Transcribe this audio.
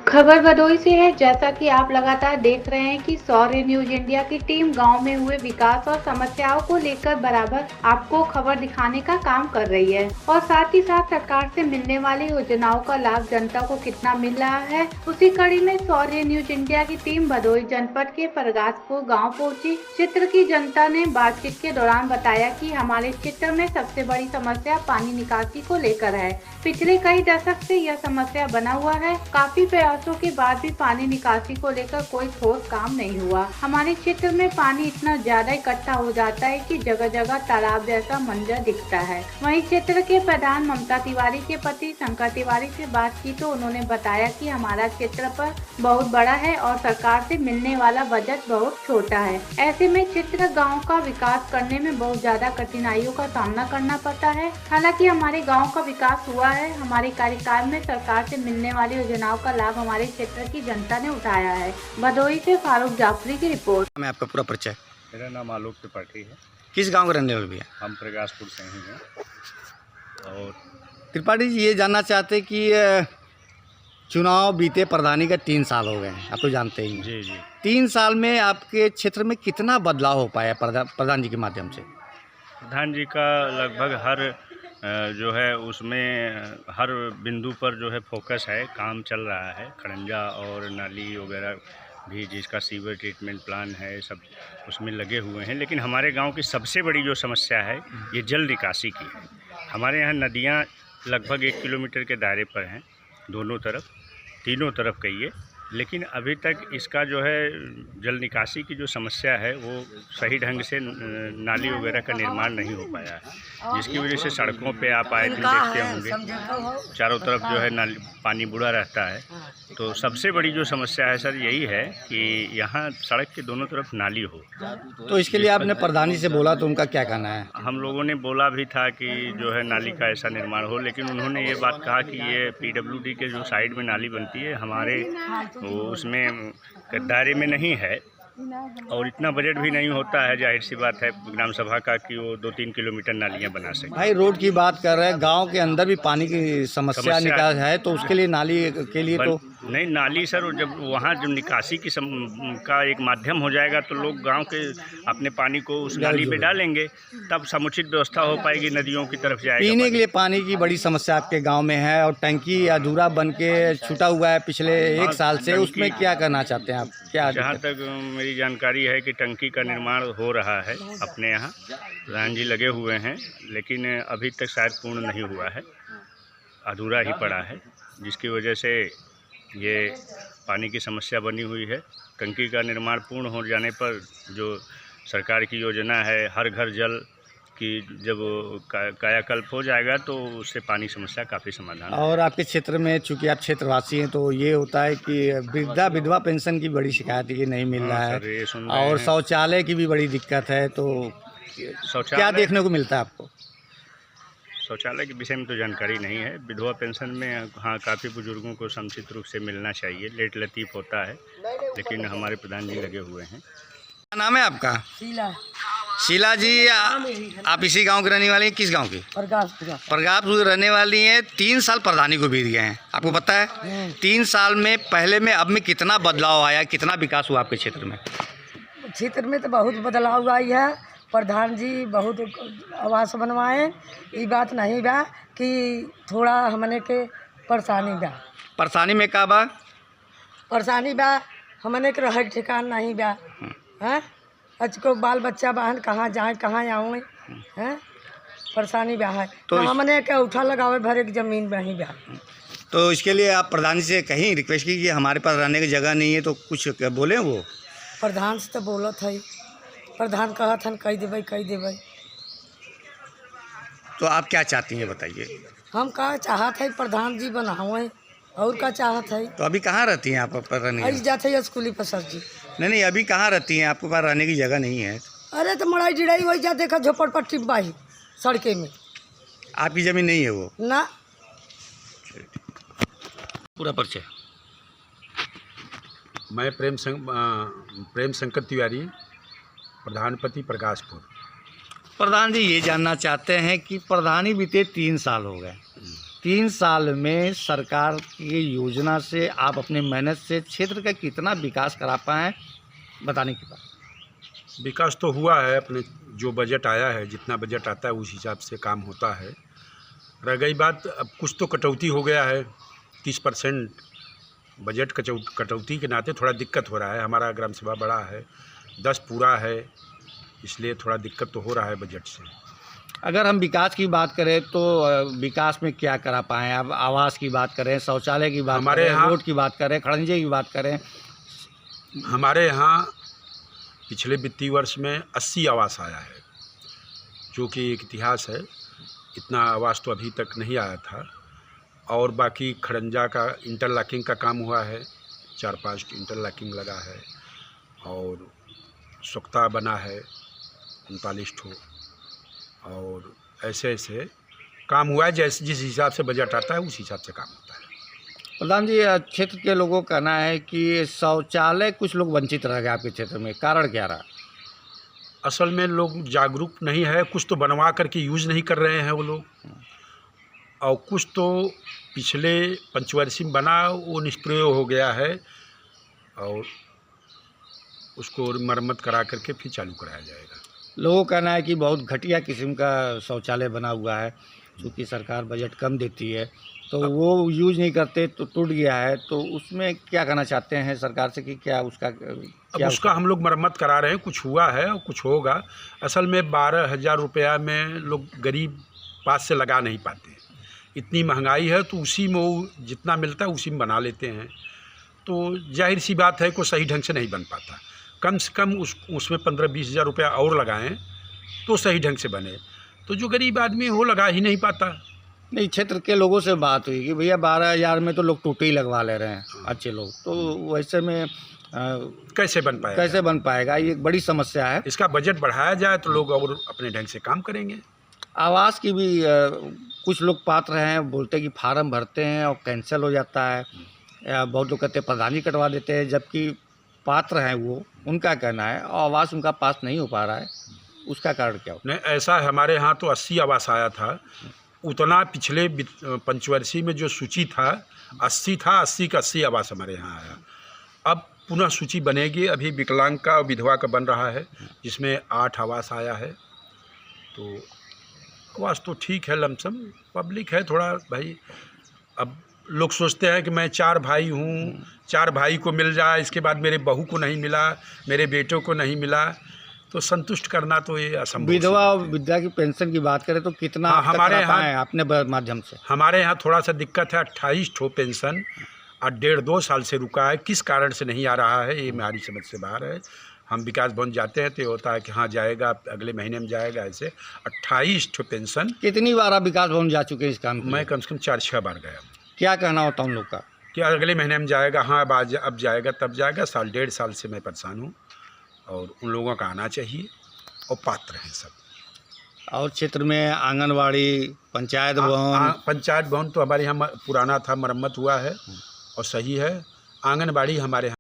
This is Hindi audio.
खबर भदोही से है। जैसा कि आप लगातार देख रहे हैं कि शौर्य न्यूज इंडिया की टीम गांव में हुए विकास और समस्याओं को लेकर बराबर आपको खबर दिखाने का काम कर रही है और साथ ही साथ सरकार से मिलने वाली योजनाओं का लाभ जनता को कितना मिल रहा है। उसी कड़ी में शौर्य न्यूज इंडिया की टीम भदोही जनपद के परगासपुर गाँव पहुँची। क्षेत्र की जनता ने बातचीत के दौरान बताया कि हमारे क्षेत्र में सबसे बड़ी समस्या पानी निकासी को लेकर है। पिछले कई दशक से यह समस्या बना हुआ है। काफी प्रयासों के बाद भी पानी निकासी को लेकर कोई ठोस काम नहीं हुआ। हमारे क्षेत्र में पानी इतना ज्यादा इकट्ठा हो जाता है कि जगह जगह तालाब जैसा मंजर दिखता है। वहीं क्षेत्र के प्रधान ममता तिवारी के पति शंकर तिवारी से बात की तो उन्होंने बताया कि हमारा क्षेत्र पर बहुत बड़ा है और सरकार से मिलने वाला बजट बहुत छोटा है। ऐसे में क्षेत्र गाँव का विकास करने में बहुत ज्यादा कठिनाइयों का सामना करना पड़ता है। हालांकि हमारे गाँव का विकास हुआ है। हमारे कार्यकाल में सरकार से मिलने वाली योजनाओं का लाभ हमारे क्षेत्र की जनता ने उठाया है। भदोही से फारूक जाफरी की रिपोर्ट। मैं आपका पूरा परिचय। मेरा नाम आलोक त्रिपाठी है। किस गांव के रहने वाले भैया? हम प्रकाशपुर से ही हैं। और त्रिपाठी जी ये जानना चाहते कि चुनाव बीते प्रधानी का 3 साल हो गए हैं, आप तो जानते ही हैं। जी जी 3 साल में आपके क्षेत्र में कितना बदलाव हो पाया प्रधान जी के माध्यम से? प्रधान जी का लगभग हर जो है उसमें हर बिंदु पर जो है फोकस है, काम चल रहा है। खड़ंजा और नाली वगैरह भी जिसका सीवर ट्रीटमेंट प्लान है सब उसमें लगे हुए हैं। लेकिन हमारे गांव की सबसे बड़ी जो समस्या है ये जल निकासी की है। हमारे यहाँ नदियाँ लगभग 1 किलोमीटर के दायरे पर हैं, दोनों तरफ, तीनों तरफ कहिए। लेकिन अभी तक इसका जो है जल निकासी की जो समस्या है वो सही ढंग से नाली वगैरह का निर्माण नहीं हो पाया है, जिसकी वजह से सड़कों पे आप आए दिन देखते होंगे चारों तरफ जो है नाली पानी बुढ़ा रहता है। तो सबसे बड़ी जो समस्या है सर यही है कि यहाँ सड़क के दोनों तरफ नाली हो। तो इसके लिए आपने प्रधानी से बोला तो उनका क्या कहना है? हम लोगों ने बोला भी था कि जो है नाली का ऐसा निर्माण हो, लेकिन उन्होंने ये बात कहा कि ये PWD के जो साइड में नाली बनती है हमारे वो उसमें दायरे में नहीं है और इतना बजट भी नहीं होता है। जाहिर सी बात है ग्राम सभा का कि वो 2-3 किलोमीटर नालियाँ बना सके। भाई रोड की बात कर रहे हैं, गांव के अंदर भी पानी की समस्या निकाल है तो उसके लिए नाली के लिए तो नहीं, नाली सर जब वहाँ जब निकासी की का एक माध्यम हो जाएगा तो लोग गांव के अपने पानी को उस नाली में डालेंगे, तब समुचित व्यवस्था हो पाएगी, नदियों की तरफ जाएगा। पीने के लिए पानी की बड़ी समस्या आपके गांव में है और टंकी अधूरा बन के छूटा हुआ है पिछले 1 साल से, उसमें क्या करना चाहते हैं आप? क्या जहाँ तक मेरी जानकारी है कि टंकी का निर्माण हो रहा है अपने यहाँ, प्रधान जी लगे हुए हैं, लेकिन अभी तक शायद पूर्ण नहीं हुआ है, अधूरा ही पड़ा है, जिसकी वजह से ये पानी की समस्या बनी हुई है। टंकी का निर्माण पूर्ण हो जाने पर जो सरकार की योजना है हर घर जल की जब कायाकल्प हो जाएगा तो उससे पानी समस्या काफ़ी समाधान। और आपके क्षेत्र में चूँकि आप क्षेत्रवासी हैं तो ये होता है कि वृद्धा विधवा पेंशन की बड़ी शिकायत ये नहीं मिल रहा है और शौचालय की भी बड़ी दिक्कत है, तो क्या देखने को मिलता है आपको? शौचालय के विषय में तो जानकारी नहीं है। विधवा पेंशन में हाँ काफ़ी बुजुर्गों को समुचित रूप से मिलना चाहिए, लेट लतीफ़ होता है, लेकिन हमारे प्रधान जी लगे हुए हैं। क्या नाम है आपका? शीला जी, आप इसी गांव के रहने वाली हैं? किस गांव की? परगासपुर रहने वाली हैं। 3 साल प्रधानी को बीत गए हैं, आपको पता है? 3 साल में पहले में अब में कितना बदलाव आया, कितना विकास हुआ आपके क्षेत्र में? क्षेत्र में तो बहुत बदलाव आई है। प्रधान जी बहुत आवास बनवाए। ये बात नहीं बा कि थोड़ा हमने के परेशानी बा। परेशानी में का बा? परेशानी बा हमने के रह ठिकान नहीं बा। हैं आज को बाल बच्चा बहन कहाँ जाए कहाँ आऊँ हैं, परेशानी बा है। तो हमने के उठा लगावे भरे की ज़मीन नहीं बा। तो इसके लिए आप प्रधान से कहीं रिक्वेस्ट की कि हमारे पास रहने की जगह नहीं है, तो कुछ बोले वो? प्रधान से तो बोलत है, प्रधान कहत हन कह देवे। तो आप क्या चाहती हैं बताइए? हम का चाहत है प्रधान जी बनावे और का चाहत है। तो अभी कहाँ रहती हैं आप रहने? आई जाते है स्कूली पर सर जी। नहीं, अभी कहाँ रहती हैं? आपके पास रहने की जगह नहीं है? अरे तो मड़ाई डिड़ाई वही जा देखा झोपड़पट्टी बाही सड़के में। आपकी ज़मीन नहीं है वो? ना। पूरा परिचय। मैं प्रेम शंकर तिवारी, प्रधानपति प्रकाशपुर। प्रधान जी ये जानना चाहते हैं कि प्रधानी बीते 3 साल हो गए, 3 साल में सरकार की योजना से आप अपने मेहनत से क्षेत्र का कितना विकास करा पाएँ, बताने की बात। विकास तो हुआ है, अपने जो बजट आया है, जितना बजट आता है उस हिसाब से काम होता है। रह गई बात, अब कुछ तो कटौती हो गया है, 30% बजट कटौती के नाते थोड़ा दिक्कत हो रहा है। हमारा ग्राम सभा बड़ा है, 10 पूरा है, इसलिए थोड़ा दिक्कत तो हो रहा है बजट से। अगर हम विकास की बात करें तो विकास में क्या करा पाएँ? अब आवास की बात करें, शौचालय की बात करें, रोड की बात करें, खड़ंजे की बात करें। हमारे यहाँ पिछले वित्तीय वर्ष में 80 आवास आया है, जो कि एक इतिहास है। इतना आवास तो अभी तक नहीं आया था। और बाकी खड़ंजा का इंटरलॉकिंग का काम हुआ है, 4-5 इंटरलॉकिंग लगा है, और सुख्ता बना है 39 ठो, और ऐसे ऐसे काम हुआ है। जैसे जिस हिसाब से बजट आता है उस हिसाब से काम होता है। प्रधान जी, क्षेत्र के लोगों का कहना है कि शौचालय कुछ लोग वंचित रह गए आपके क्षेत्र में, कारण क्या रहा? असल में लोग जागरूक नहीं है, कुछ तो बनवा करके यूज़ नहीं कर रहे हैं वो लोग, और कुछ तो पिछले पंचवर्षीय में बना वो निष्प्रयोग हो गया है, और उसको मरम्मत करा करके फिर चालू कराया जाएगा। लोगों का कहना है कि बहुत घटिया किस्म का शौचालय बना हुआ है, क्योंकि सरकार बजट कम देती है तो वो यूज़ नहीं करते तो टूट गया है। तो उसमें क्या कहना चाहते हैं सरकार से कि क्या उसका अब उसका हम लोग मरम्मत करा रहे हैं, कुछ हुआ है और कुछ होगा। असल में 12,000 रुपया में लोग गरीब पास से लगा नहीं पाते, इतनी महंगाई है, तो उसी में वो जितना मिलता है उसी में बना लेते हैं। तो जाहिर सी बात है कि सही ढंग से नहीं बन पाता। कम से कम उसमें 15-20 हज़ार रुपया और लगाएं तो सही ढंग से बने। तो जो गरीब आदमी है वो लगा ही नहीं पाता। नहीं, क्षेत्र के लोगों से बात हुई कि भैया 12,000 में तो लोग टूटे ही लगवा ले रहे हैं अच्छे लोग, तो वैसे में कैसे बन पाएगा? ये एक बड़ी समस्या है। इसका बजट बढ़ाया जाए तो लोग और अपने ढंग से काम करेंगे। आवास की भी कुछ लोग पात्र हैं, बोलते हैं कि फार्म भरते हैं और कैंसिल हो जाता है, बहुत लोग कहते हैं प्रधानी कटवा देते हैं, जबकि पात्र हैं वो, उनका कहना है और आवास उनका पास नहीं हो पा रहा है। उसका कारण क्या हो? नहीं, ऐसा हमारे यहाँ तो 80 आवास आया था, उतना पिछले पंचवर्षीय में जो सूची था 80 था, 80 का 80 आवास हमारे यहाँ आया। अब पुनः सूची बनेगी, अभी विकलांग का और विधवा का बन रहा है, जिसमें 8 आवास आया है। तो आवास तो ठीक है, लमसम पब्लिक है थोड़ा भाई। अब लोग सोचते हैं कि मैं 4 भाई हूँ, 4 भाई को मिल जाए, इसके बाद मेरे बहू को नहीं मिला, मेरे बेटों को नहीं मिला, तो संतुष्ट करना तो ये असंभव। विधवा और विद्या की पेंशन की बात करें तो कितना हमारे यहाँ अपने माध्यम से? हमारे यहाँ थोड़ा सा दिक्कत है, 28 ठो पेंशन और 1.5-2 साल से रुका है। किस कारण से नहीं आ रहा है ये हमारी समझ से बाहर है। हम विकास भवन जाते हैं तो ये होता है कि हाँ जाएगा, अगले महीने में जाएगा। ऐसे 28 ठो पेंशन। कितनी बार आप विकास भवन जा चुके हैं इस काम के? मैं कम से कम 4-6 बार गया। क्या कहना होता उन लोग का? कि अगले महीने में जाएगा, हाँ अब जाएगा तब जाएगा। 1.5 साल से मैं परेशान हूँ, और उन लोगों का आना चाहिए और पात्र हैं सब। और क्षेत्र में आंगनवाड़ी, पंचायत भवन तो हमारे यहाँ पुराना था, मरम्मत हुआ है और सही है। आंगनबाड़ी हमारे यहाँ